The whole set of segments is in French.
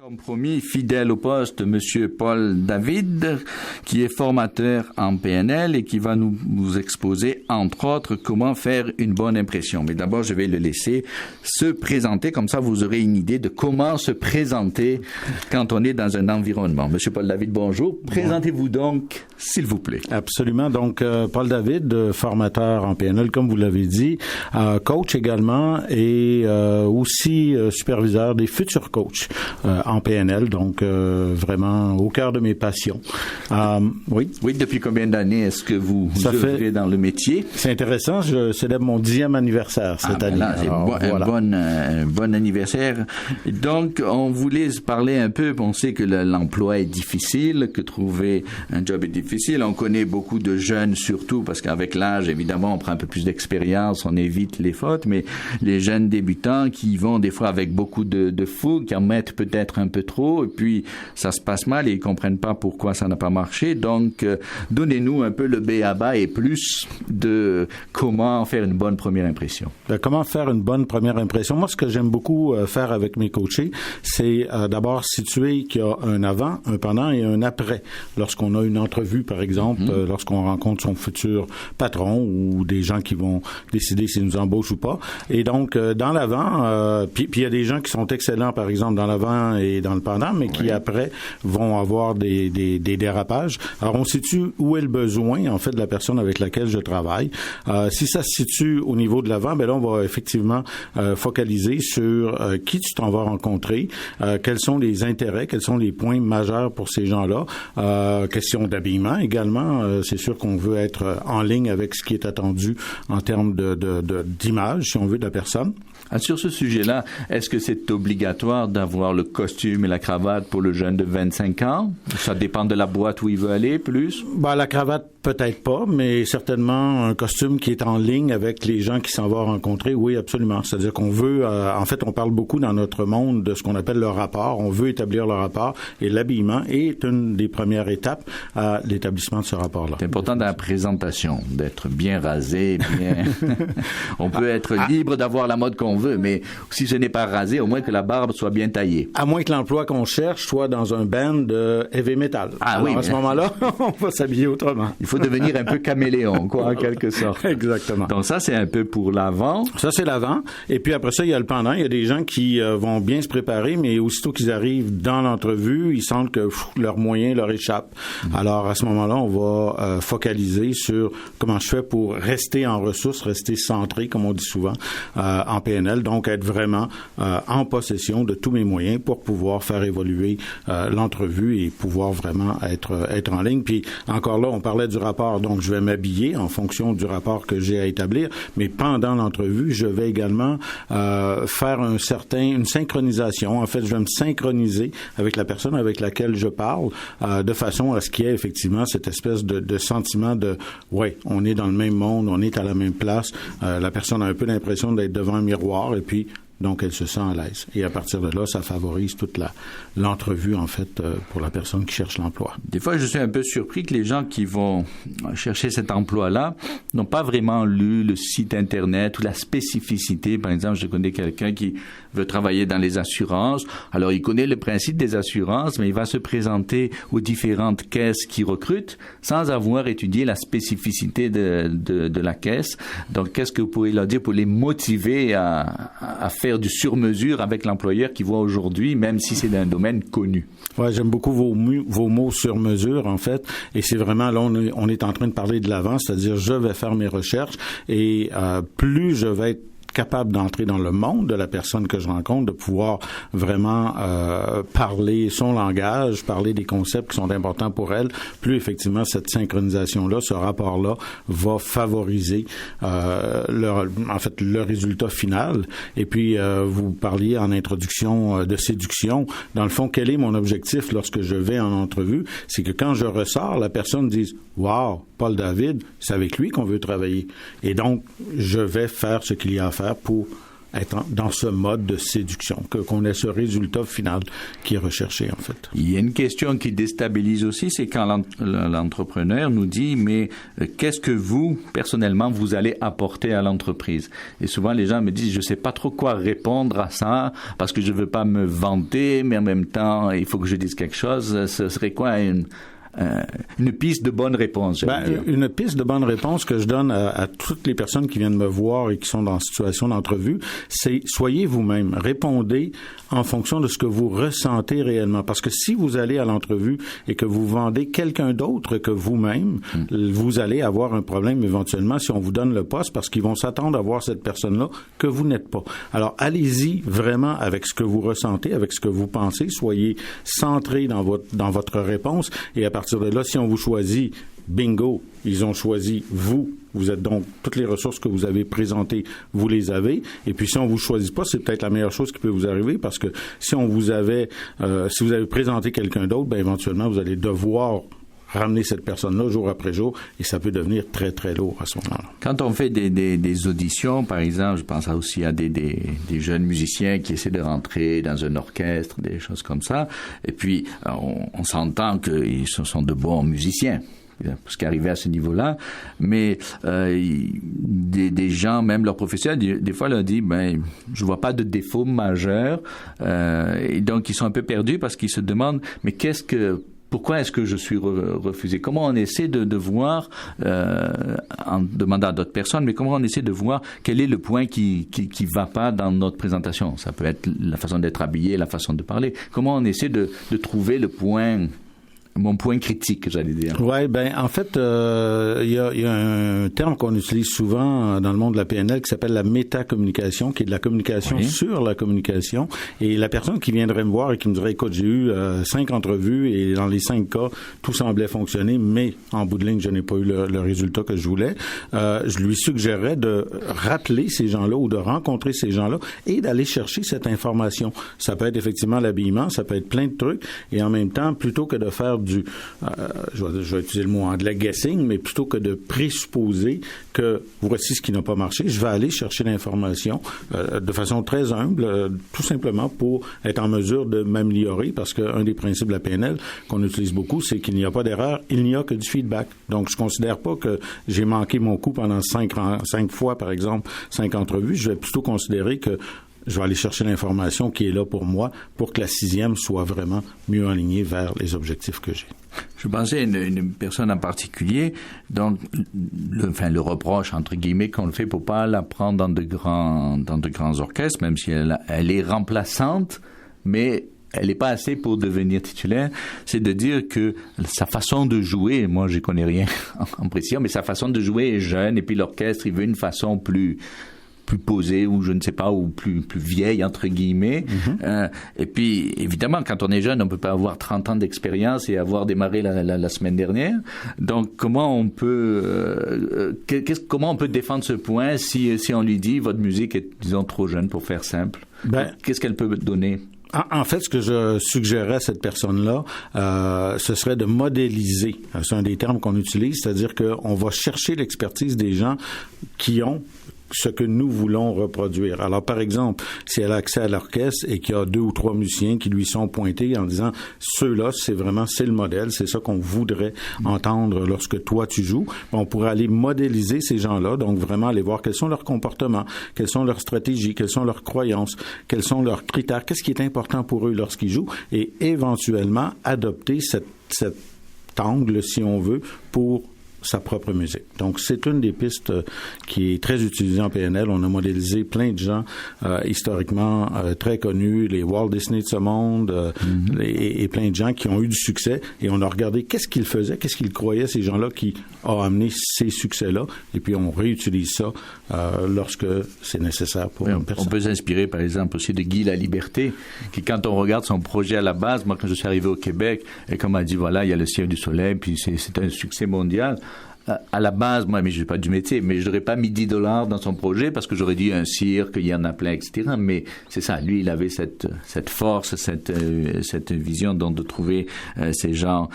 Comme promis, fidèle au poste, Monsieur Paul David, qui est formateur en PNL et qui va nous exposer, entre autres, comment faire une bonne impression. Mais d'abord, je vais le laisser se présenter, comme ça vous aurez une idée de comment se présenter quand on est dans un environnement. Monsieur Paul David, bonjour. Présentez-vous donc, s'il vous plaît. Absolument. Donc, Paul David, formateur en PNL, comme vous l'avez dit, coach également et aussi superviseur des futurs coachs en PNL, donc vraiment au cœur de mes passions. Oui, depuis combien d'années est-ce que vous œuvrez dans le métier? C'est intéressant, je célèbre mon 10e anniversaire cette année. Là, un bon anniversaire. Donc, on voulait parler un peu, on sait que l'emploi est difficile, que trouver un job est difficile. On connaît beaucoup de jeunes surtout, parce qu'avec l'âge, évidemment, on prend un peu plus d'expérience, on évite les fautes, mais les jeunes débutants qui vont des fois avec beaucoup de fougue, qui en mettent peut-être un peu trop, et puis ça se passe mal et ils comprennent pas pourquoi ça n'a pas marché. Donc, donnez-nous un peu le b.a.-ba et plus de comment faire une bonne première impression. Comment faire une bonne première impression? Moi, ce que j'aime beaucoup faire avec mes coachés, c'est d'abord situer qu'il y a un avant, un pendant et un après. Lorsqu'on a une entrevue, par exemple, lorsqu'on rencontre son futur patron ou des gens qui vont décider s'ils nous embauchent ou pas. Et donc, dans l'avant, puis il y a des gens qui sont excellents, par exemple, dans l'avant et dans le pendant, mais qui après vont avoir des dérapages. Alors, on situe où est le besoin, en fait, de la personne avec laquelle je travaille. Si ça se situe au niveau de l'avant, ben là, on va effectivement focaliser sur qui tu t'en vas rencontrer, quels sont les intérêts, quels sont les points majeurs pour ces gens-là. Question d'habillement également. C'est sûr qu'on veut être en ligne avec ce qui est attendu en termes d'image, si on veut, de la personne. Sur ce sujet-là, est-ce que c'est obligatoire d'avoir le costume et la cravate pour le jeune de 25 ans? Ça dépend de la boîte où il veut aller, plus? La cravate, peut-être pas, mais certainement un costume qui est en ligne avec les gens qui s'en vont rencontrer, oui, absolument. C'est-à-dire qu'on veut, en fait, on parle beaucoup dans notre monde de ce qu'on appelle le rapport. On veut établir le rapport et l'habillement est une des premières étapes à l'établissement de ce rapport-là. C'est important dans la présentation, d'être bien rasé, bien... On peut être libre d'avoir la mode qu'on veut, mais si ce n'est pas rasé, au moins que la barbe soit bien taillée. À moins que l'emploi qu'on cherche soit dans un band de heavy metal. Alors, oui, à ce moment-là, on va s'habiller autrement. Il faut devenir un peu caméléon, quoi, en quelque sorte. Exactement. Donc ça, c'est un peu pour l'avant. Ça, c'est l'avant. Et puis après ça, il y a le pendant. Il y a des gens qui vont bien se préparer, mais aussitôt qu'ils arrivent dans l'entrevue, ils sentent que leurs moyens leur échappent. Alors, à ce moment-là, on va focaliser sur comment je fais pour rester en ressources, rester centré, comme on dit souvent, en PNL. Donc, être vraiment en possession de tous mes moyens pour pouvoir faire évoluer l'entrevue et pouvoir vraiment être en ligne. Puis, encore là, on parlait du rapport, donc je vais m'habiller en fonction du rapport que j'ai à établir, mais pendant l'entrevue, je vais également faire une synchronisation. En fait, je vais me synchroniser avec la personne avec laquelle je parle, de façon à ce qu'il y ait effectivement cette espèce de sentiment de ouais, on est dans le même monde, on est à la même place, la personne a un peu l'impression d'être devant un miroir et puis donc, elle se sent à l'aise. Et à partir de là, ça favorise toute l'entrevue, en fait, pour la personne qui cherche l'emploi. Des fois, je suis un peu surpris que les gens qui vont chercher cet emploi-là n'ont pas vraiment lu le site Internet ou la spécificité. Par exemple, je connais quelqu'un qui veut travailler dans les assurances. Alors, il connaît le principe des assurances, mais il va se présenter aux différentes caisses qui recrutent sans avoir étudié la spécificité de la caisse. Donc, qu'est-ce que vous pourriez leur dire pour les motiver à faire du sur-mesure avec l'employeur qui voit aujourd'hui, même si c'est d'un domaine connu? Ouais, j'aime beaucoup vos mots sur-mesure, en fait. Et c'est vraiment, là, on est en train de parler de l'avant, c'est-à-dire je vais faire mes recherches et plus je vais être capable d'entrer dans le monde de la personne que je rencontre, de pouvoir vraiment parler son langage, parler des concepts qui sont importants pour elle, plus effectivement cette synchronisation-là, ce rapport-là va favoriser le résultat final. Et puis, vous parliez en introduction de séduction. Dans le fond, quel est mon objectif lorsque je vais en entrevue? C'est que quand je ressors, la personne dise « Wow, Paul David, c'est avec lui qu'on veut travailler. » Et donc, je vais faire ce qu'il y a à faire pour être dans ce mode de séduction, qu'on ait ce résultat final qui est recherché, en fait. Il y a une question qui déstabilise aussi, c'est quand l'entrepreneur nous dit, mais qu'est-ce que vous, personnellement, vous allez apporter à l'entreprise? Et souvent, les gens me disent, je sais pas trop quoi répondre à ça, parce que je veux pas me vanter, mais en même temps, il faut que je dise quelque chose. Ce serait quoi une piste de bonne réponse? Une piste de bonne réponse que je donne à toutes les personnes qui viennent me voir et qui sont dans situation d'entrevue, c'est soyez vous-même. Répondez en fonction de ce que vous ressentez réellement. Parce que si vous allez à l'entrevue et que vous vendez quelqu'un d'autre que vous-même, vous allez avoir un problème éventuellement si on vous donne le poste parce qu'ils vont s'attendre à voir cette personne-là que vous n'êtes pas. Alors, allez-y vraiment avec ce que vous ressentez, avec ce que vous pensez. Soyez centré dans votre réponse et à partir de là, si on vous choisit, bingo, ils ont choisi vous. Vous êtes donc, toutes les ressources que vous avez présentées, vous les avez. Et puis, si on vous choisit pas, c'est peut-être la meilleure chose qui peut vous arriver parce que si vous avez présenté quelqu'un d'autre, éventuellement, vous allez devoir ramener cette personne-là jour après jour et ça peut devenir très, très lourd à ce moment-là. Quand on fait des auditions, par exemple, je pense aussi à des jeunes musiciens qui essaient de rentrer dans un orchestre, des choses comme ça, et puis on s'entend qu'ils sont de bons musiciens. Parce qu'arriver à ce niveau-là, mais des gens, même leurs professeurs, des fois leur disent, je vois pas de défaut majeur, et donc ils sont un peu perdus parce qu'ils se demandent, mais pourquoi est-ce que je suis refusé? Comment on essaie de voir, en demandant à d'autres personnes, mais comment on essaie de voir quel est le point qui va pas dans notre présentation? Ça peut être la façon d'être habillé, la façon de parler. Comment on essaie de trouver mon point critique, j'allais dire. Ouais, en fait, il y a un terme qu'on utilise souvent dans le monde de la PNL qui s'appelle la métacommunication, qui est de la communication sur la communication. Et la personne qui viendrait me voir et qui me dirait, écoute, j'ai eu 5 entrevues et dans les 5 cas, tout semblait fonctionner, mais en bout de ligne, je n'ai pas eu le résultat que je voulais. Je lui suggérerais de rappeler ces gens-là ou de rencontrer ces gens-là et d'aller chercher cette information. Ça peut être effectivement l'habillement, ça peut être plein de trucs. Et en même temps, plutôt que de faire je vais utiliser le mot anglais guessing, mais plutôt que de présupposer que voici ce qui n'a pas marché, je vais aller chercher l'information de façon très humble, tout simplement pour être en mesure de m'améliorer, parce qu'un des principes de la PNL qu'on utilise beaucoup, c'est qu'il n'y a pas d'erreur, il n'y a que du feedback. Donc, je considère pas que j'ai manqué mon coup pendant 5 fois, par exemple, 5 entrevues. Je vais plutôt considérer que je vais aller chercher l'information qui est là pour moi pour que la 6e soit vraiment mieux alignée vers les objectifs que j'ai. Je pensais à une personne en particulier, donc le reproche entre guillemets qu'on le fait pour pas la prendre dans de grands orchestres, même si elle est remplaçante, mais elle n'est pas assez pour devenir titulaire, c'est de dire que sa façon de jouer, moi je connais rien en précision, mais sa façon de jouer est jeune et puis l'orchestre il veut une façon plus posée ou je ne sais pas, ou plus vieille entre guillemets. Et puis évidemment quand on est jeune on peut pas avoir 30 ans d'expérience et avoir démarré la semaine dernière. Donc comment on peut défendre ce point si on lui dit votre musique est disons trop jeune pour faire simple? Qu'est-ce qu'elle peut donner? En fait, ce que je suggérerais à cette personne-là, ce serait de modéliser. C'est un des termes qu'on utilise, c'est-à-dire qu'on va chercher l'expertise des gens qui ont ce que nous voulons reproduire. Alors, par exemple, si elle a accès à l'orchestre et qu'il y a 2 ou 3 musiciens qui lui sont pointés en disant ceux-là, c'est le modèle, c'est ça qu'on voudrait entendre lorsque toi tu joues, on pourrait aller modéliser ces gens-là, donc vraiment aller voir quels sont leurs comportements, quelles sont leurs stratégies, quelles sont leurs croyances, quels sont leurs critères, qu'est-ce qui est important pour eux lorsqu'ils jouent, et éventuellement adopter cet angle, si on veut, pour sa propre musique. Donc, c'est une des pistes qui est très utilisée en PNL. On a modélisé plein de gens historiquement très connus, les Walt Disney de ce monde, et plein de gens qui ont eu du succès. Et on a regardé qu'est-ce qu'ils faisaient, qu'est-ce qu'ils croyaient, ces gens-là qui ont amené ces succès-là. Et puis, on réutilise ça lorsque c'est nécessaire pour une personne. On peut s'inspirer, par exemple, aussi de Guy Laliberté, qui, quand on regarde son projet à la base, moi, quand je suis arrivé au Québec, et comme on a dit, voilà, il y a le Ciel du Soleil, puis c'est un succès mondial. à la base, moi, mais je suis pas du métier, mais je n'aurais pas mis $10 dans son projet parce que j'aurais dit un cirque, il y en a plein, etc. Mais c'est ça, lui, il avait cette force, cette vision de trouver ces gens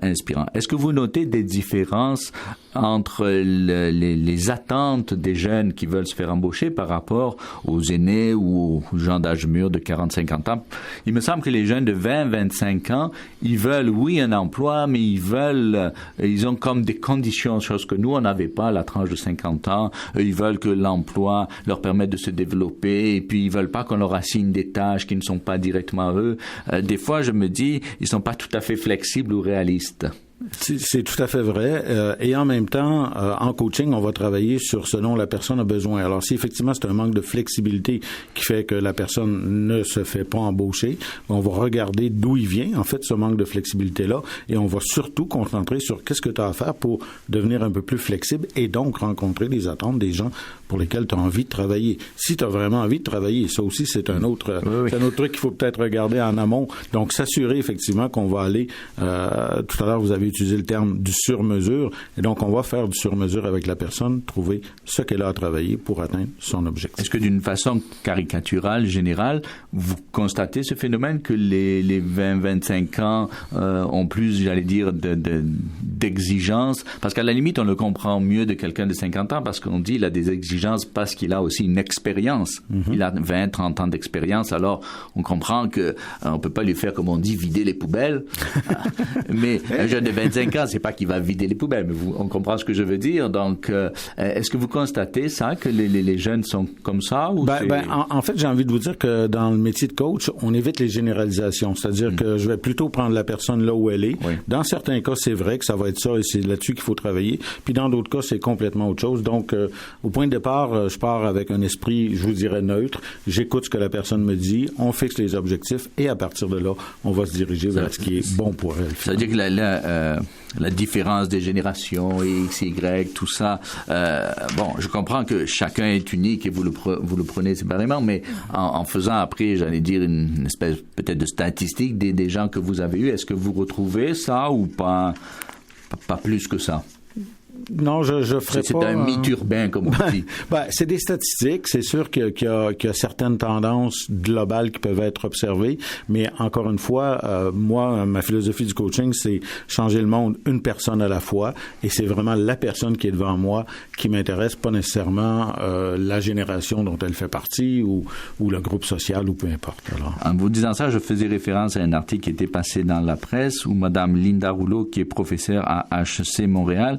inspirants. Est-ce que vous notez des différences entre les attentes des jeunes qui veulent se faire embaucher par rapport aux aînés ou aux gens d'âge mûr de 40-50 ans? Il me semble que les jeunes de 20-25 ans, ils veulent, oui, un emploi, mais ils ont comme des conditions, chose que nous, on n'avait pas à la tranche de 50 ans. Ils veulent que l'emploi leur permette de se développer et puis ils veulent pas qu'on leur assigne des tâches qui ne sont pas directement à eux. Des fois, je me dis, ils sont pas tout à fait flexibles ou réalistes. C'est tout à fait vrai. Et en même temps, en coaching, on va travailler sur ce dont la personne a besoin. Alors, si effectivement c'est un manque de flexibilité qui fait que la personne ne se fait pas embaucher, on va regarder d'où il vient, en fait, ce manque de flexibilité-là, et on va surtout concentrer sur qu'est-ce que tu as à faire pour devenir un peu plus flexible et donc rencontrer des attentes des gens pour lesquels tu as envie de travailler. Si tu as vraiment envie de travailler, ça aussi, c'est un autre truc qu'il faut peut-être regarder en amont. Donc, s'assurer effectivement qu'on va aller, tout à l'heure, vous avez utilisé le terme du sur-mesure, et donc on va faire du sur-mesure avec la personne, trouver ce qu'elle a à travailler pour atteindre son objectif. Est-ce que d'une façon caricaturale, générale, vous constatez ce phénomène que les 20-25 ans ont plus, j'allais dire, d'exigences? Parce qu'à la limite, on le comprend mieux de quelqu'un de 50 ans parce qu'on dit qu'il a des exigences parce qu'il a aussi une expérience. Il a 20-30 ans d'expérience, alors on comprend que on peut pas lui faire, comme on dit, vider les poubelles. Mais un jeune de 25 ans, c'est pas qu'il va vider les poubelles, mais on comprend ce que je veux dire. Donc, est-ce que vous constatez ça, que les jeunes sont comme ça? Ou en fait, j'ai envie de vous dire que dans le métier de coach, on évite les généralisations. C'est-à-dire que je vais plutôt prendre la personne là où elle est. Oui. Dans certains cas, c'est vrai que ça va être ça et c'est là-dessus qu'il faut travailler. Puis dans d'autres cas, c'est complètement autre chose. Donc, au point de départ, je pars avec un esprit, je vous dirais, neutre. J'écoute ce que la personne me dit, on fixe les objectifs et à partir de là, on va se diriger vers ce qui est bon pour elle. C'est-à-dire que la différence des générations, X, Y, tout ça, je comprends que chacun est unique et vous le prenez séparément, mais en faisant après, j'allais dire, une espèce peut-être de statistique des gens que vous avez eus, est-ce que vous retrouvez ça ou pas plus que ça? Non, je ferais pas. C'est un mythe urbain, comme on dit. C'est des statistiques. C'est sûr qu'il y a certaines tendances globales qui peuvent être observées, mais encore une fois, moi, ma philosophie du coaching, c'est changer le monde une personne à la fois, et c'est vraiment la personne qui est devant moi qui m'intéresse, pas nécessairement la génération dont elle fait partie ou le groupe social ou peu importe. Alors. En vous disant ça, je faisais référence à un article qui était passé dans la presse où Madame Linda Rouleau, qui est professeure à HEC Montréal,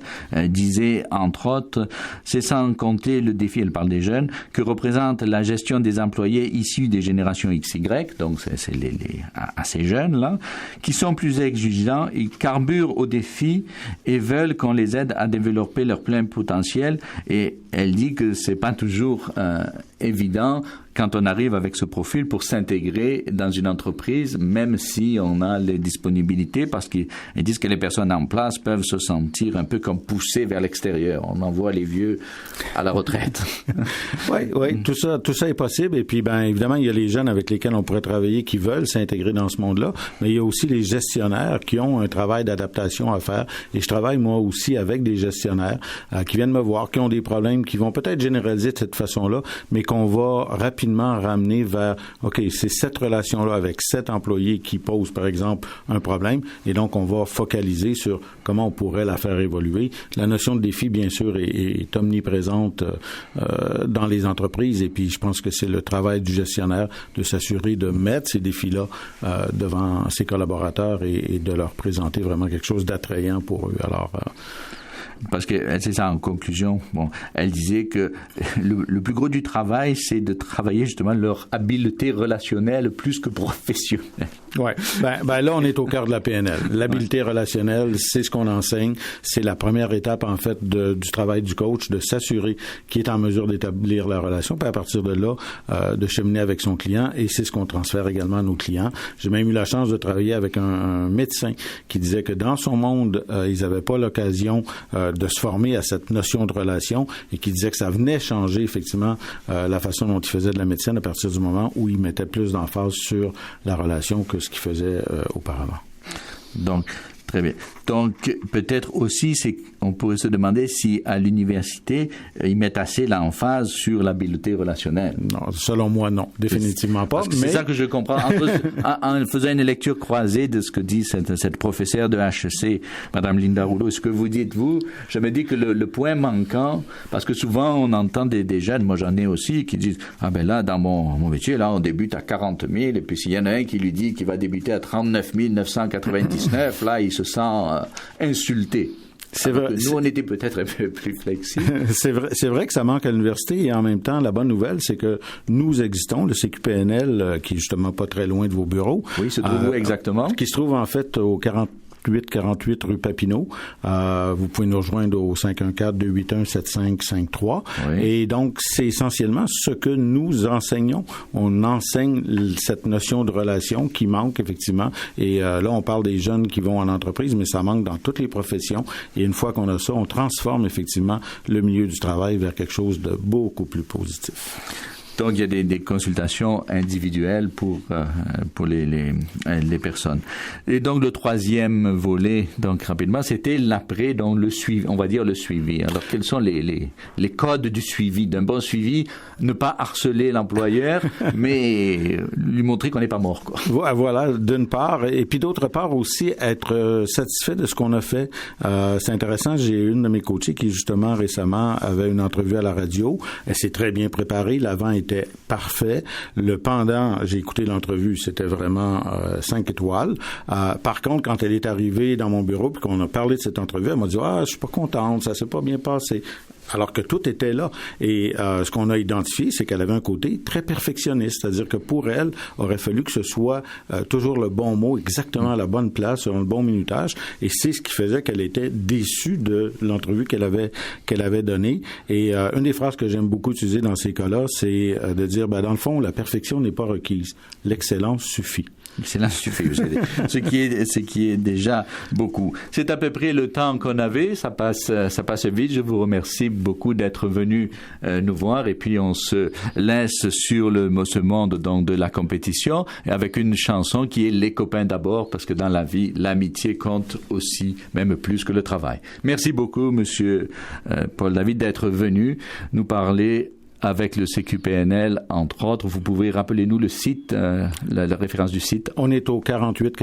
disait, entre autres, c'est sans compter le défi, elle parle des jeunes, que représente la gestion des employés issus des générations XY, donc c'est assez jeunes-là, qui sont plus exigeants, ils carburent aux défis et veulent qu'on les aide à développer leur plein potentiel. Et elle dit que c'est pas toujours évident quand on arrive avec ce profil pour s'intégrer dans une entreprise, même si on a les disponibilités, parce qu'ils disent que les personnes en place peuvent se sentir un peu comme poussées vers l'extérieur. On envoie les vieux à la retraite. Oui, tout ça est possible. Et puis, évidemment, il y a les jeunes avec lesquels on pourrait travailler qui veulent s'intégrer dans ce monde-là, mais il y a aussi les gestionnaires qui ont un travail d'adaptation à faire. Et je travaille, moi aussi, avec des gestionnaires qui viennent me voir, qui ont des problèmes, qui vont peut-être généraliser de cette façon-là, mais qu'on va rapidement ramener vers, OK, c'est cette relation-là avec cet employé qui pose, par exemple, un problème, et donc on va focaliser sur comment on pourrait la faire évoluer. La notion de défi, bien sûr, est omniprésente dans les entreprises, et puis je pense que c'est le travail du gestionnaire de s'assurer de mettre ces défis-là devant ses collaborateurs et de leur présenter vraiment quelque chose d'attrayant pour eux. Alors, parce que c'est ça, en conclusion, elle disait que le plus gros du travail, c'est de travailler justement leur habileté relationnelle plus que professionnelle. Ouais. Là, on est au cœur de la PNL. L'habileté relationnelle, c'est ce qu'on enseigne. C'est la première étape, en fait, du travail du coach, de s'assurer qu'il est en mesure d'établir la relation, puis à partir de là, de cheminer avec son client, et c'est ce qu'on transfère également à nos clients. J'ai même eu la chance de travailler avec un médecin qui disait que dans son monde, ils n'avaient pas l'occasion de se former à cette notion de relation, et qui disait que ça venait changer effectivement la façon dont il faisait de la médecine à partir du moment où il mettait plus d'emphase sur la relation que ce qu'il faisait auparavant. Donc, Très bien. Donc, peut-être aussi, on pourrait se demander si à l'université, ils mettent assez l'emphase sur l'habileté relationnelle. Non, selon moi, non. Définitivement pas. Mais c'est ça que je comprends. En faisant une lecture croisée de ce que dit cette professeure de HEC, Madame Linda Rouleau, ce que vous dites, vous, je me dis que le point manquant, parce que souvent, on entend des jeunes, moi j'en ai aussi, qui disent, ah ben là, dans mon métier, là, on débute à 40 000, et puis s'il y en a un qui lui dit qu'il va débuter à 39 999, là, il se sent insulté. C'est vrai. Nous, on était peut-être un peu plus flexibles. C'est vrai que ça manque à l'université, et en même temps, la bonne nouvelle, c'est que nous existons, le CQPNL, qui est justement pas très loin de vos bureaux. Oui, se trouve où exactement? Qui se trouve en fait au 48 rue Papineau. Vous pouvez nous rejoindre au 514-281-7553. Oui. Et donc, c'est essentiellement ce que nous enseignons. On enseigne cette notion de relation qui manque effectivement. Et là, on parle des jeunes qui vont en entreprise, mais ça manque dans toutes les professions. Et une fois qu'on a ça, on transforme effectivement le milieu du travail vers quelque chose de beaucoup plus positif. Donc, il y a des consultations individuelles pour les personnes. Et donc, le troisième volet, donc, rapidement, c'était l'après, donc, le suivi, on va dire le suivi. Alors, quels sont les codes du suivi, d'un bon suivi? Ne pas harceler l'employeur, mais lui montrer qu'on n'est pas mort, quoi. Voilà, d'une part. Et puis, d'autre part aussi, être satisfait de ce qu'on a fait. C'est intéressant. J'ai une de mes coachées qui, justement, récemment, avait une entrevue à la radio. Elle s'est très bien préparée. L'avant était parfait. Le pendant, j'ai écouté l'entrevue, c'était vraiment 5 étoiles. Par contre, quand elle est arrivée dans mon bureau puis qu'on a parlé de cette entrevue, elle m'a dit « Ah, je suis pas contente, ça s'est pas bien passé ». Alors que tout était là. Et ce qu'on a identifié, c'est qu'elle avait un côté très perfectionniste. C'est-à-dire que pour elle, aurait fallu que ce soit toujours le bon mot, exactement à la bonne place, sur le bon minutage. Et c'est ce qui faisait qu'elle était déçue de l'entrevue qu'elle avait donnée. Et une des phrases que j'aime beaucoup utiliser dans ces cas-là, c'est de dire, dans le fond, la perfection n'est pas requise. L'excellence suffit. L'excellence suffit. ce qui est déjà beaucoup. C'est à peu près le temps qu'on avait. Ça passe vite. Je vous remercie beaucoup d'être venu nous voir. Et puis, on se laisse sur ce monde donc, de la compétition et avec une chanson qui est Les copains d'abord, parce que dans la vie, l'amitié compte aussi, même plus que le travail. Merci beaucoup, Monsieur Paul David, d'être venu nous parler avec le CQPNL, entre autres. Vous pouvez rappeler nous le site, la référence du site. On est au 48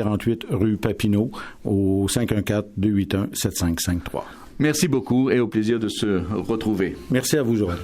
rue Papineau, au 514-281-7553. Merci beaucoup et au plaisir de se retrouver. Merci à vous, Joël.